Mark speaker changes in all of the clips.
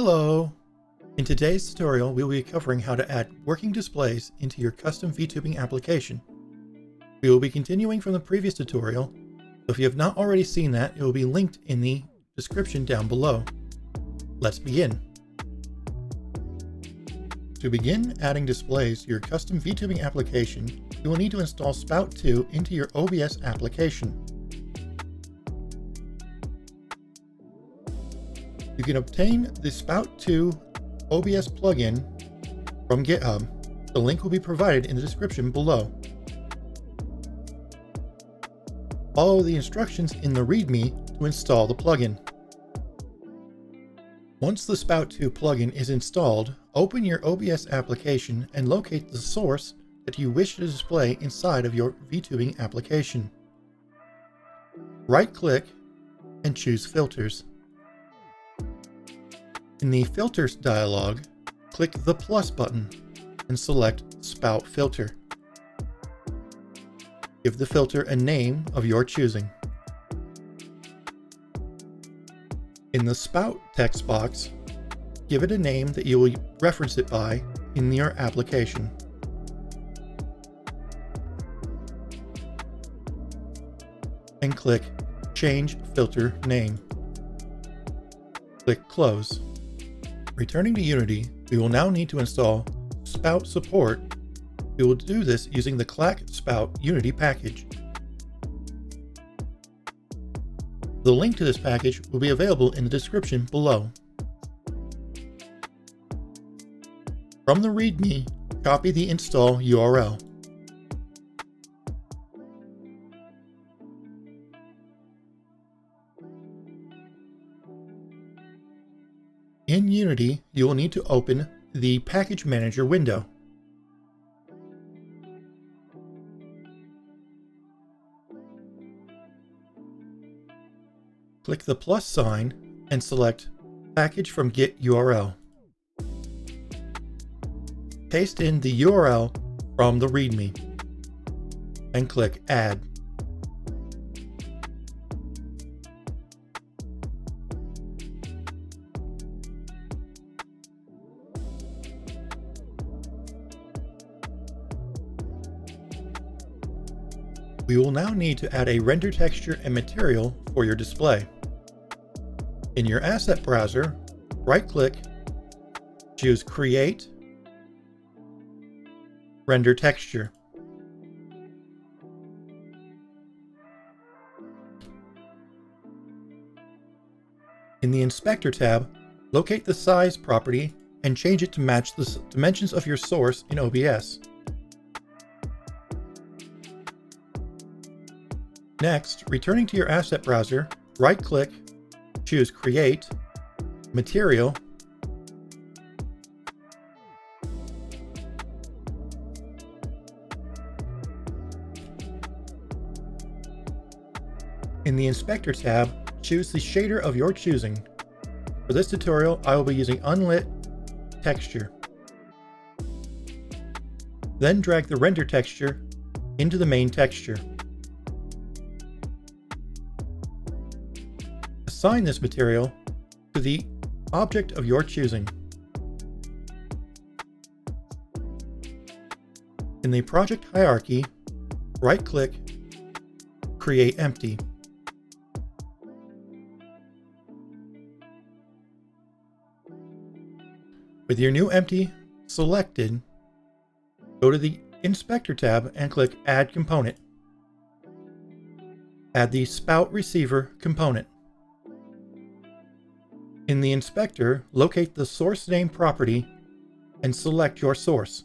Speaker 1: Hello! In today's tutorial, we will be covering how to add working displays into your custom VTubing application. We will be continuing from the previous tutorial, so if you have not already seen that, it will be linked in the description down below. Let's begin. To begin adding displays to your custom VTubing application, you will need to install Spout2 into your OBS application. You can obtain the Spout2 OBS plugin from GitHub. The link will be provided in the description below. Follow the instructions in the README to install the plugin. Once the Spout2 plugin is installed, open your OBS application and locate the source that you wish to display inside of your VTubing application. Right-click and choose Filters. In the Filters dialog, click the plus button and select Spout Filter. Give the filter a name of your choosing. In the Spout text box, give it a name that you will reference it by in your application. And click Change Filter Name. Click Close. Returning to Unity, we will now need to install Spout support. We will do this using the KlakSpout Unity package. The link to this package will be available in the description below. From the README, copy the install URL. In Unity, you will need to open the Package Manager window. Click the plus sign and select Package from Git URL. Paste in the URL from the README and click Add. We will now need to add a render texture and material for your display. In your asset browser, right-click, choose Create, Render Texture. In the Inspector tab, locate the Size property and change it to match the dimensions of your source in OBS. Next, returning to your asset browser, right-click, choose Create, Material, in the Inspector tab, choose the shader of your choosing. For this tutorial, I will be using Unlit Texture. Then drag the render texture into the main texture. Assign this material to the object of your choosing. In the project hierarchy, right-click, Create Empty. With your new empty selected, go to the Inspector tab and click Add Component. Add the Spout Receiver component. In the inspector, locate the source name property and select your source.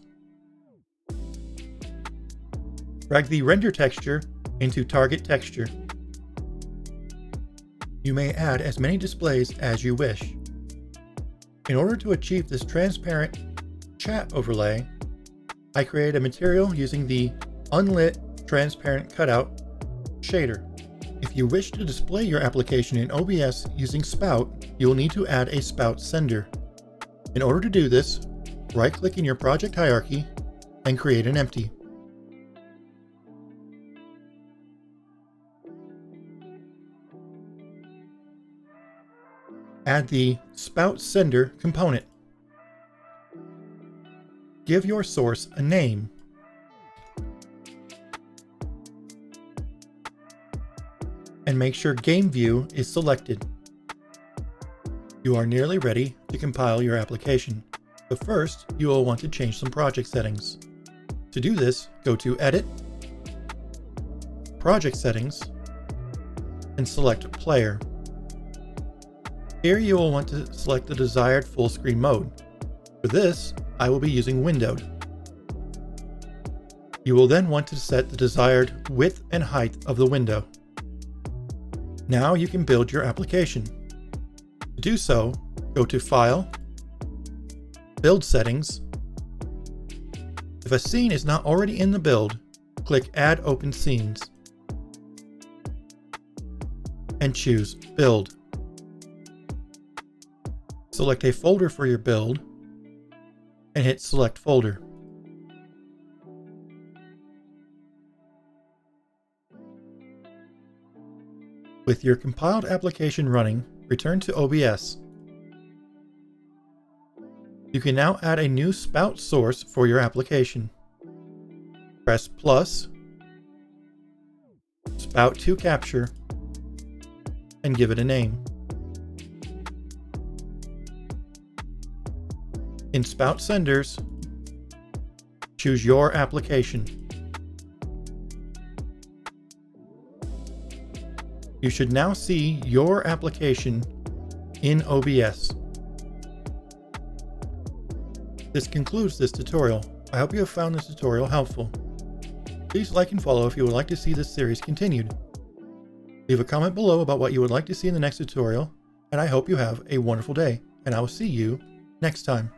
Speaker 1: Drag the render texture into target texture. You may add as many displays as you wish. In order to achieve this transparent chat overlay, I create a material using the Unlit Transparent Cutout shader. If you wish to display your application in OBS using Spout, you will need to add a Spout sender. In order to do this, right-click in your project hierarchy and create an empty. add the Spout Sender component. Give your source a name. And make sure Game View is selected. You are nearly ready to compile your application, but first you will want to change some project settings. To do this, go to Edit, Project Settings, and select Player. Here you will want to select the desired full screen mode. For this, I will be using Windowed. You will then want to set the desired width and height of the window. Now you can build your application. To do so, go to File, Build Settings. If a scene is not already in the build, click Add Open Scenes and choose Build. Select a folder for your build and hit Select Folder. With your compiled application running, return to OBS. You can now add a new Spout source for your application. Press plus, Spout2 Capture, and give it a name. In Spout Senders, choose your application. You should now see your application in OBS. This concludes this tutorial. I hope you have found this tutorial helpful. Please like and follow if you would like to see this series continued. Leave a comment below about what you would like to see in the next tutorial, and I hope you have a wonderful day, and I will see you next time.